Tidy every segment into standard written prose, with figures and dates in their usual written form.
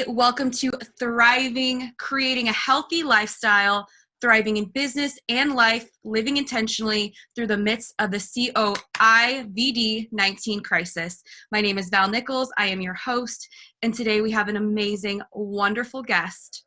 everybody. Welcome to Thriving, Creating a Healthy Lifestyle, Thriving in Business and Life, Living Intentionally Through the Midst of the COVID-19 crisis. My name is Nichols. I am your host, and today we have an amazing, wonderful guest.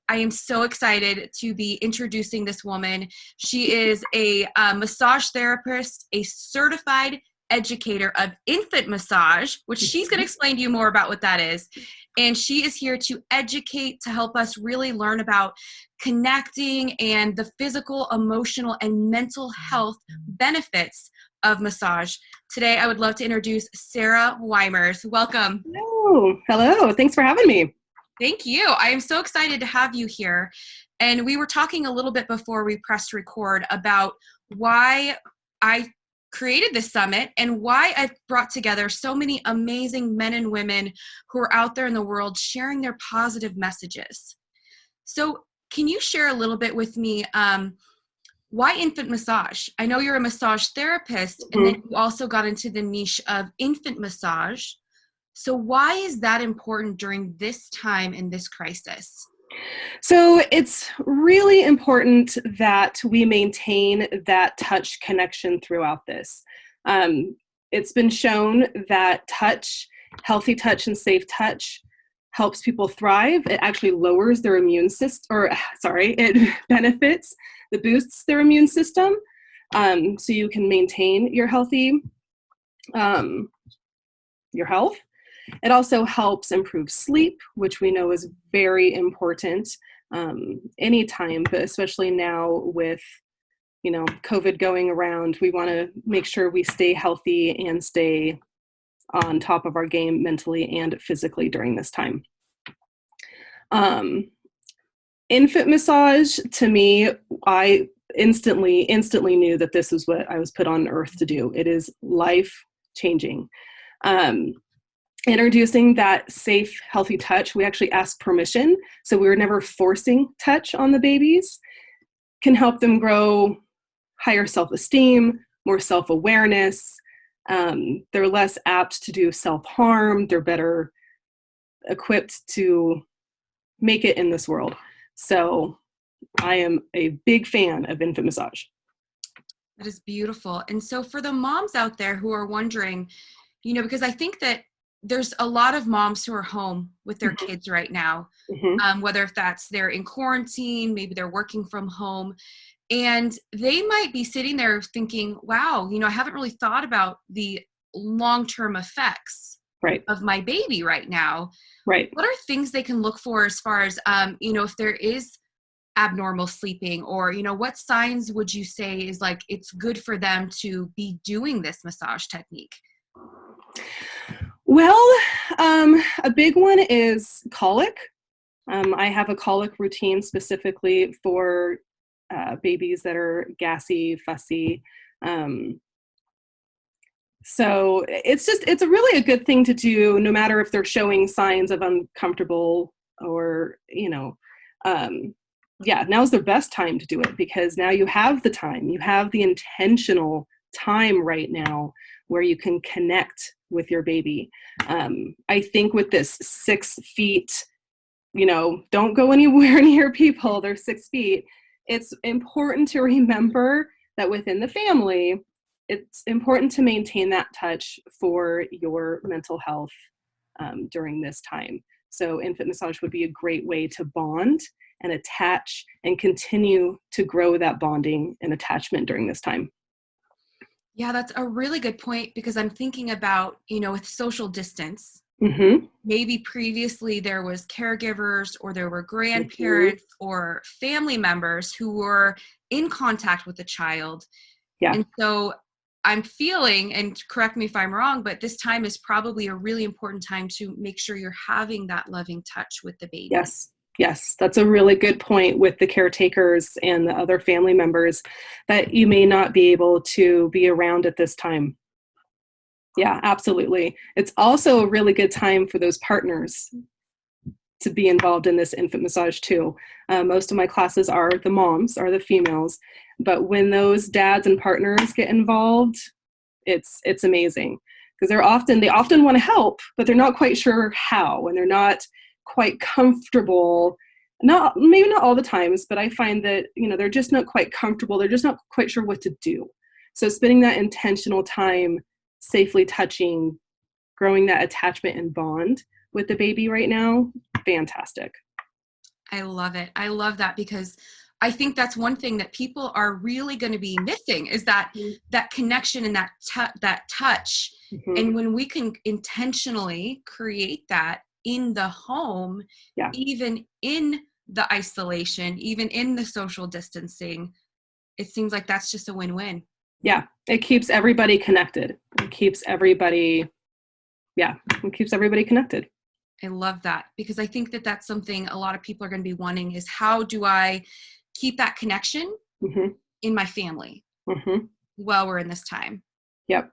I am so excited to be introducing this woman. She is a massage therapist, a certified educator of infant massage, which she's going to explain to you more about what that is. And she is here to educate, to help us really learn about connecting and the physical, emotional, and mental health benefits of massage. Today, I would love to introduce Sara Weimers. Welcome. Hello. Thanks for having me. Thank you. I am so excited to have you here. And we were talking a little bit before we pressed record about why I created this summit and why I've brought together so many amazing men and women who are out there in the world sharing their positive messages. So can you share a little bit with me why infant massage? I know you're a massage therapist, and then you also got into the niche of infant massage. So why is that important during this time in this crisis? So it's really important that we maintain that touch connection throughout this. It's been shown that touch, healthy touch and safe touch helps people thrive. It actually lowers their immune system, it benefits, it boosts their immune system. So you can maintain your health. It also helps improve sleep, which we know is very important anytime, but especially now with, COVID going around, we want to make sure we stay healthy and stay on top of our game mentally and physically during this time. Infant massage, to me, I instantly knew that this is what I was put on earth to do. It is life-changing. Introducing that safe, healthy touch, we actually ask permission, so we were never forcing touch on the babies, can help them grow higher self-esteem, more self-awareness. They're less apt to do self-harm. They're better equipped to make it in this world. So I am a big fan of infant massage. That is beautiful. And so for the moms out there who are wondering, because I think that there's a lot of moms who are home with their kids right now, whether if they're in quarantine, maybe they're working from home, and they might be sitting there thinking, wow, I haven't really thought about the long-term effects of my baby right now. Right. What are things they can look for as far as, if there is abnormal sleeping, or, what signs would you say is like, it's good for them to be doing this massage technique? Well, a big one is colic. I have a colic routine specifically for babies that are gassy, fussy. So it's really a good thing to do, no matter if they're showing signs of uncomfortable or, now's the best time to do it, because now you have the time, you have the intentional time right now where you can connect with your baby. I think with this 6 feet, don't go anywhere near people, they're 6 feet. It's important to remember that within the family, it's important to maintain that touch for your mental health during this time. So infant massage would be a great way to bond and attach and continue to grow that bonding and attachment during this time. Yeah, that's a really good point, because I'm thinking about, with social distance, maybe previously there was caregivers or there were grandparents or family members who were in contact with the child. Yeah. And so I'm feeling, and correct me if I'm wrong, but this time is probably a really important time to make sure you're having that loving touch with the baby. Yes, that's a really good point with the caretakers and the other family members that you may not be able to be around at this time. Yeah, absolutely. It's also a really good time for those partners to be involved in this infant massage too. Most of my classes are the moms, are the females, but when those dads and partners get involved, it's amazing, because they often want to help, but they're not quite sure how, and they're not quite comfortable. Maybe not all the times, but I find that, they're just not quite comfortable. They're just not quite sure what to do. So spending that intentional time safely touching, growing that attachment and bond with the baby right now, fantastic. I love it. I love that, because I think that's one thing that people are really going to be missing, is that connection and that touch. Mm-hmm. And when we can intentionally create that in the home, even in the isolation, even in the social distancing, it seems like that's just a win-win. Yeah, it keeps everybody connected. It keeps everybody connected. I love that, because I think that that's something a lot of people are going to be wanting, is how do I keep that connection in my family while we're in this time? Yep.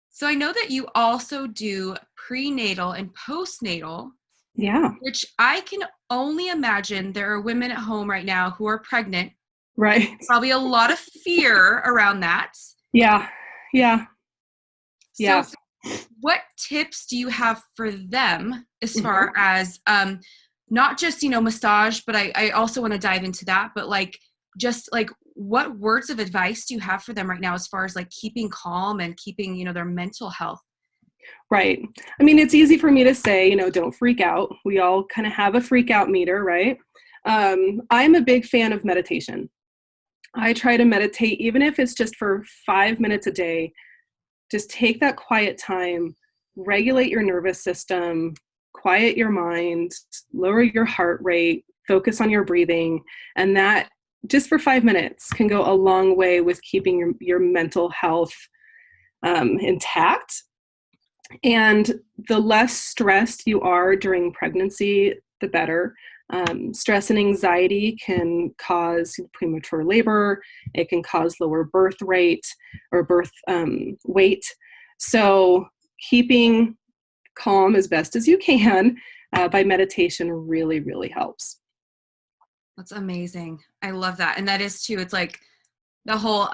So I know that you also do prenatal and postnatal. Yeah. Which I can only imagine there are women at home right now who are pregnant. Right. Probably a lot of fear around that. Yeah. So what tips do you have for them as far as not just, massage, but I also want to dive into that, but what words of advice do you have for them right now as far as keeping calm and keeping, their mental health? Right. I mean, it's easy for me to say, don't freak out. We all kind of have a freak out meter, right? I'm a big fan of meditation. I try to meditate, even if it's just for 5 minutes a day. Just take that quiet time, regulate your nervous system, quiet your mind, lower your heart rate, focus on your breathing. And that just for 5 minutes can go a long way with keeping your mental health intact. And the less stressed you are during pregnancy, the better. Stress and anxiety can cause premature labor. It can cause lower birth rate or birth weight. So keeping calm as best as you can by meditation really, really helps. That's amazing. I love that. And that is too, it's like the whole,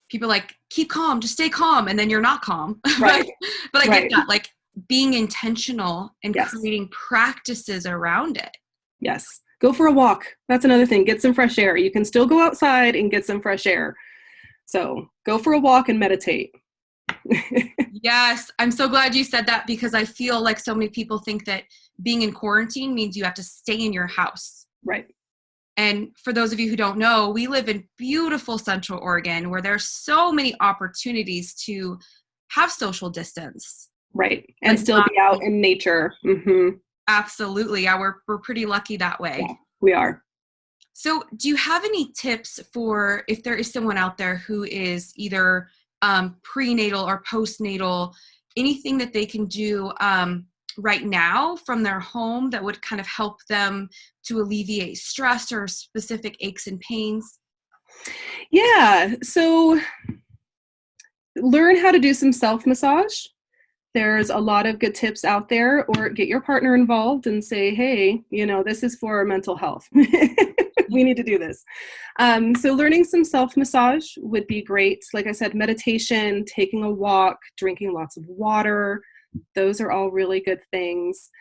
people keep calm, just stay calm. And then you're not calm. Right. But I get that, being intentional and creating practices around it. Yes. Go for a walk. That's another thing. Get some fresh air. You can still go outside and get some fresh air. So go for a walk and meditate. Yes. I'm so glad you said that, because I feel like so many people think that being in quarantine means you have to stay in your house. Right. And for those of you who don't know, we live in beautiful Central Oregon, where there's so many opportunities to have social distance. Right. And still be out in nature. Mm-hmm. Absolutely. Yeah, we're pretty lucky that way. Yeah, we are. So do you have any tips for if there is someone out there who is either prenatal or postnatal, anything that they can do right now from their home that would kind of help them to alleviate stress or specific aches and pains? Yeah. So learn how to do some self-massage. There's a lot of good tips out there, or get your partner involved and say, hey, this is for mental health. We need to do this. So learning some self-massage would be great. Like I said, meditation, taking a walk, drinking lots of water. Those are all really good things.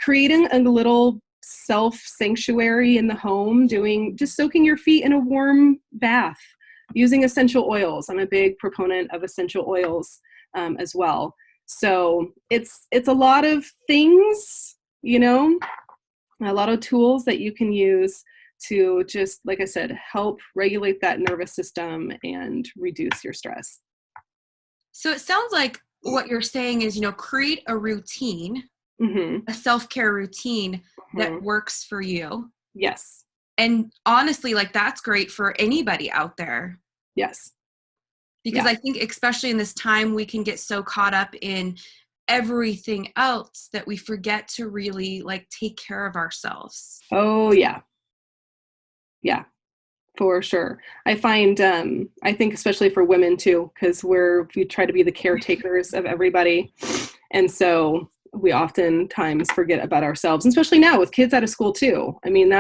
Creating a little self-sanctuary in the home, just soaking your feet in a warm bath, using essential oils. I'm a big proponent of essential oils as well. So it's a lot of things, a lot of tools that you can use to just, like I said, help regulate that nervous system and reduce your stress. So it sounds like what you're saying is, create a routine, a self-care routine that works for you. Yes. And honestly, that's great for anybody out there. Yes. Because I think especially in this time, we can get so caught up in everything else that we forget to really take care of ourselves. Oh, yeah. Yeah, for sure. I find, I think especially for women too, because we try to be the caretakers of everybody. And so we oftentimes forget about ourselves, especially now with kids out of school too. I mean,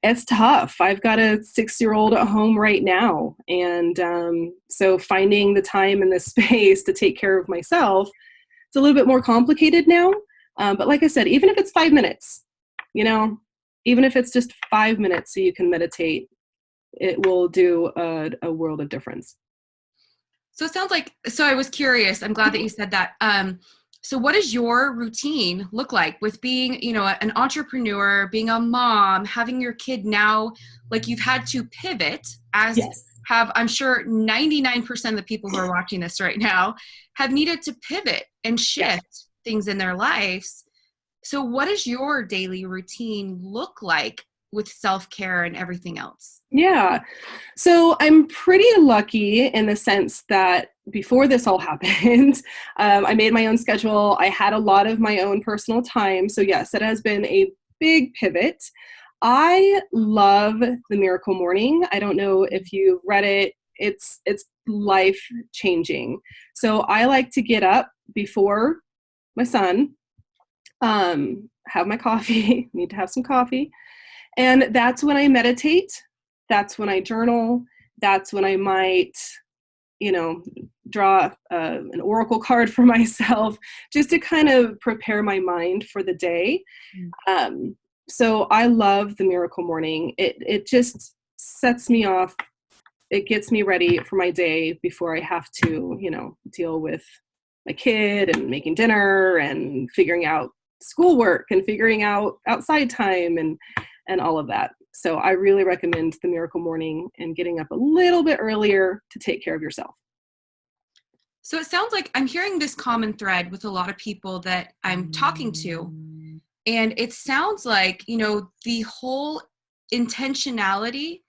it's tough. I've got a 6-year-old at home right now. And so finding the time and the space to take care of myself, it's a little bit more complicated now. But like I said, even if it's 5 minutes, you know, even if it's just 5 minutes so you can meditate, it will do a world of difference. So it sounds like, so I was curious, I'm glad that you said that. So what does your routine look like with being, you know, an entrepreneur, being a mom, having your kid now, like you've had to pivot as Yes. have, I'm sure 99% of the people who are watching this right now have needed to pivot and shift things in their lives. So what does your daily routine look like with self-care and everything else? Yeah. So I'm pretty lucky in the sense that before this all happened, I made my own schedule. I had a lot of my own personal time. So yes, it has been a big pivot. I love The Miracle Morning. I don't know if you've read it. It's life changing. So I like to get up before my son, have my coffee, need to have some coffee. And that's when I meditate. That's when I journal. That's when I might, you know, draw an oracle card for myself just to kind of prepare my mind for the day. So I love The Miracle Morning. It just sets me off. It gets me ready for my day before I have to, you know, deal with my kid and making dinner and figuring out schoolwork and figuring out outside time and all of that. So I really recommend The Miracle Morning and getting up a little bit earlier to take care of yourself. So it sounds like I'm hearing this common thread with a lot of people that I'm talking to. And it sounds like, you know, the whole intentionality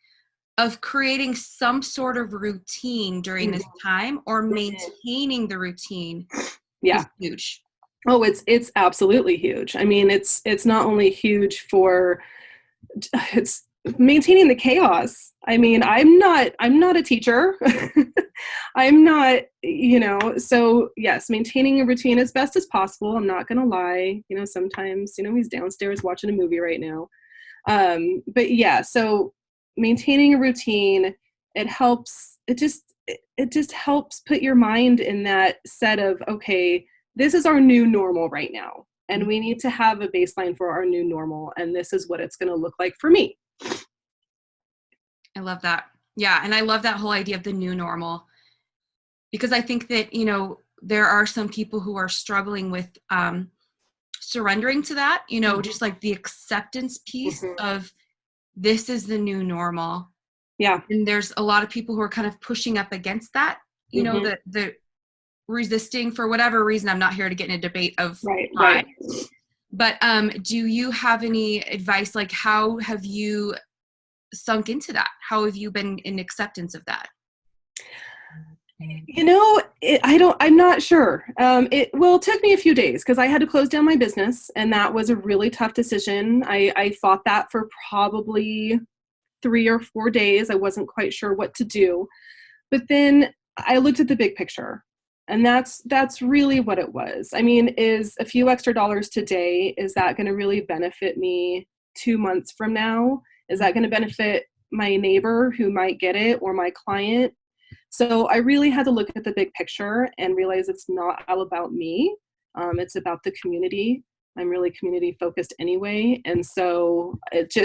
of creating some sort of routine during this time or maintaining the routine is huge. Oh, it's absolutely huge. I mean, it's not only huge for it's maintaining the chaos. I mean, I'm not a teacher. I'm not, you know, so yes, maintaining a routine as best as possible. I'm not going to lie. You know, sometimes, you know, he's downstairs watching a movie right now. But yeah, so maintaining a routine, it just helps put your mind in that set of, okay, this is our new normal right now. And we need to have a baseline for our new normal. And this is what it's going to look like for me. I love that. Yeah. And I love that whole idea of the new normal, because I think that, you know, there are some people who are struggling with surrendering to that, you know, just like the acceptance piece of this is the new normal. Yeah. And there's a lot of people who are kind of pushing up against that, you know, the resisting for whatever reason. I'm not here to get in a debate of right. But do you have any advice? Like, how have you sunk into that? How have you been in acceptance of that? You know, I'm not sure. It took me a few days because I had to close down my business, and that was a really tough decision. I fought that for probably 3 or 4 days. I wasn't quite sure what to do. But then I looked at the big picture, and that's really what it was. I mean, is a few extra dollars today, is that going to really benefit me 2 months from now? Is that going to benefit my neighbor who might get it or my client? So I really had to look at the big picture and realize it's not all about me. It's about the community. I'm really community focused anyway. And so it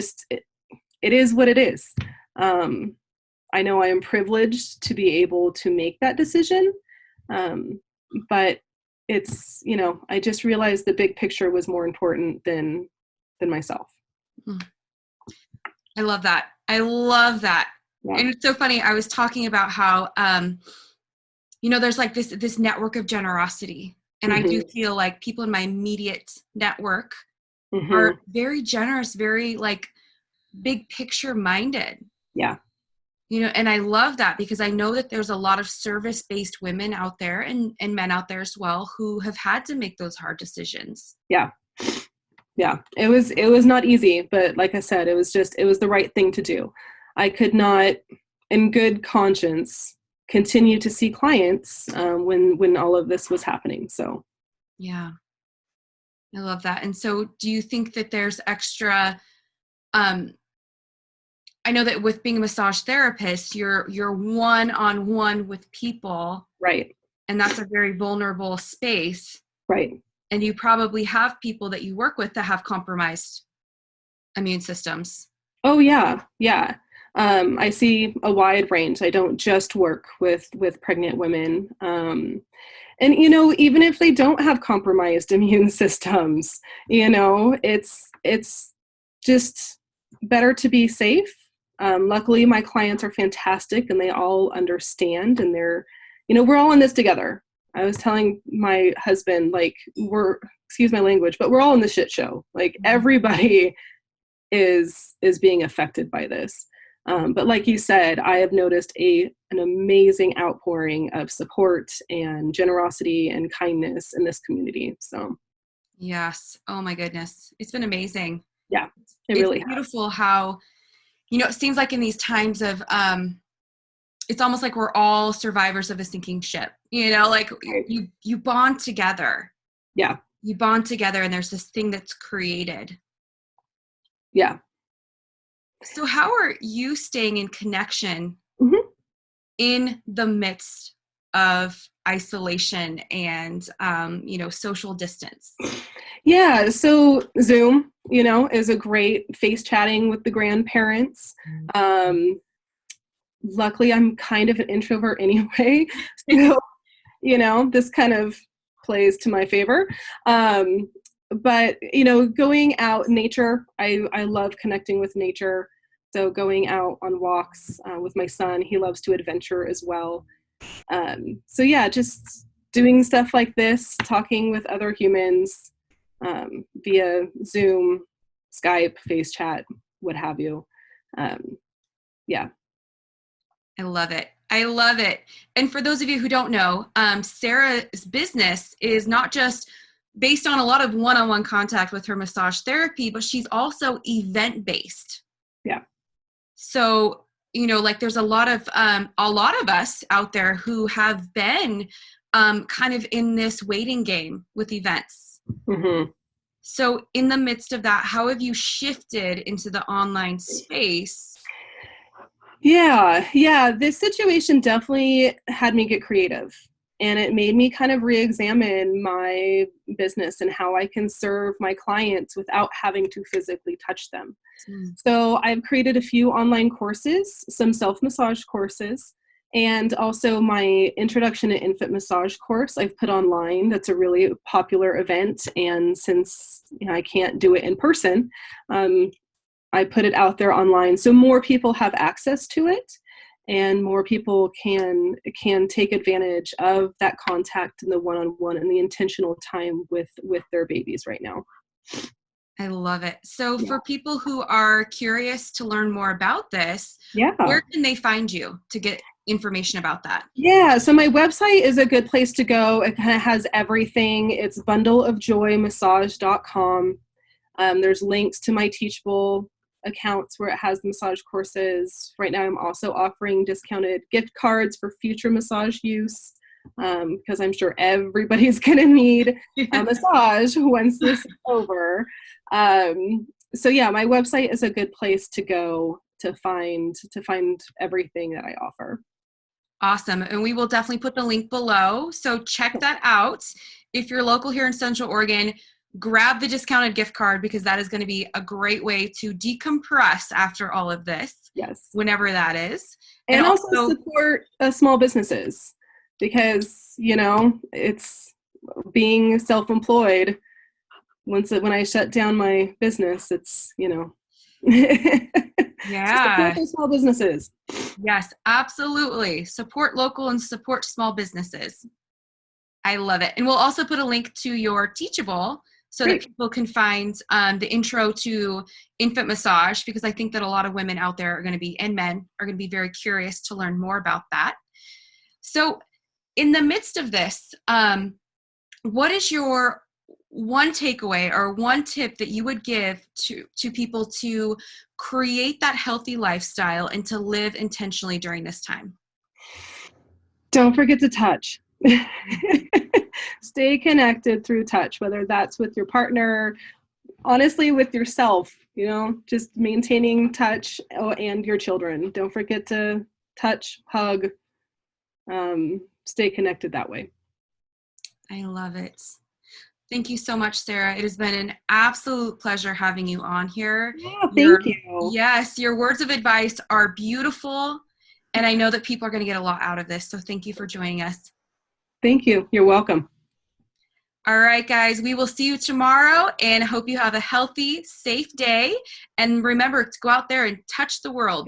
is what it is. I know I am privileged to be able to make that decision. But it's, you know, I just realized the big picture was more important than myself. I love that. I love that. Yeah. And it's so funny. I was talking about how, you know, there's like this network of generosity. And I do feel like people in my immediate network are very generous, very like big picture minded. Yeah. You know, and I love that because I know that there's a lot of service-based women out there and men out there as well who have had to make those hard decisions. Yeah. Yeah. It was not easy, but like I said, it was the right thing to do. I could not, in good conscience, continue to see clients when all of this was happening. So. Yeah. I love that. And so do you think that there's extra, I know that with being a massage therapist, you're one-on-one with people. Right. And that's a very vulnerable space. Right. And you probably have people that you work with that have compromised immune systems. Oh yeah, yeah. I see a wide range. I don't just work with pregnant women. And even if they don't have compromised immune systems, it's just better to be safe. Luckily, my clients are fantastic and they all understand, and we're all in this together. I was telling my husband, like, excuse my language, but we're all in the shit show. Like, everybody is being affected by this. But like you said, I have noticed an amazing outpouring of support and generosity and kindness in this community. So yes. Oh my goodness. It's been amazing. Yeah, It's really beautiful how, it seems like in these times of, it's almost like we're all survivors of a sinking ship, like Right. you bond together. Yeah. You bond together and there's this thing that's created. Yeah. So how are you staying in connection Mm-hmm. in the midst of isolation and, social distance? Yeah. So Zoom, is a great face chatting with the grandparents. Luckily, I'm kind of an introvert anyway. So, this kind of plays to my favor. But, going out in nature, I love connecting with nature. So going out on walks with my son, he loves to adventure as well. So yeah, just doing stuff like this, talking with other humans via Zoom, Skype, face chat, what have you. Yeah. I love it. I love it. And for those of you who don't know, Sarah's business is not just based on a lot of one-on-one contact with her massage therapy, but she's also event-based. Yeah. So, like there's a lot of us out there who have been kind of in this waiting game with events. Mm-hmm. So in the midst of that, how have you shifted into the online space? Yeah. This situation definitely had me get creative, and it made me kind of re-examine my business and how I can serve my clients without having to physically touch them. So I've created a few online courses, some self-massage courses, and also my introduction to infant massage course I've put online. That's a really popular event. And since I can't do it in person, I put it out there online so more people have access to it and more people can take advantage of that contact and the one-on-one and the intentional time with their babies right now. I love it. So Yeah. for people who are curious to learn more about this, Yeah. where can they find you to get information about that? Yeah, so my website is a good place to go. It kind of has everything. It's bundleofjoymassage.com. There's links to my Teachable accounts where it has massage courses. Right now I'm also offering discounted gift cards for future massage use because I'm sure everybody's going to need a massage once this is over. So yeah, my website is a good place to go to find everything that I offer. Awesome. And we will definitely put the link below. So check that out. If you're local here in Central Oregon, grab the discounted gift card because that is going to be a great way to decompress after all of this. Yes. Whenever that is. And also support small businesses because, it's being self-employed. When I shut down my business, it's, Yeah. So support those small businesses. Yes, absolutely. Support local and support small businesses. I love it. And we'll also put a link to your Teachable so Great. that people can find the intro to infant massage, because I think that a lot of women out there are going to be, and men are going to be very curious to learn more about that. So in the midst of this, what is your one takeaway or one tip that you would give to people to create that healthy lifestyle and to live intentionally during this time? Don't forget to touch. Stay connected through touch, whether that's with your partner, honestly, with yourself, just maintaining touch and your children. Don't forget to touch, hug, stay connected that way. I love it. Thank you so much, Sara. It has been an absolute pleasure having you on here. Yeah, Your, thank you. yes, your words of advice are beautiful, and I know that people are going to get a lot out of this. So thank you for joining us. Thank you. You're welcome. All right, guys, we will see you tomorrow and hope you have a healthy, safe day. And remember to go out there and touch the world.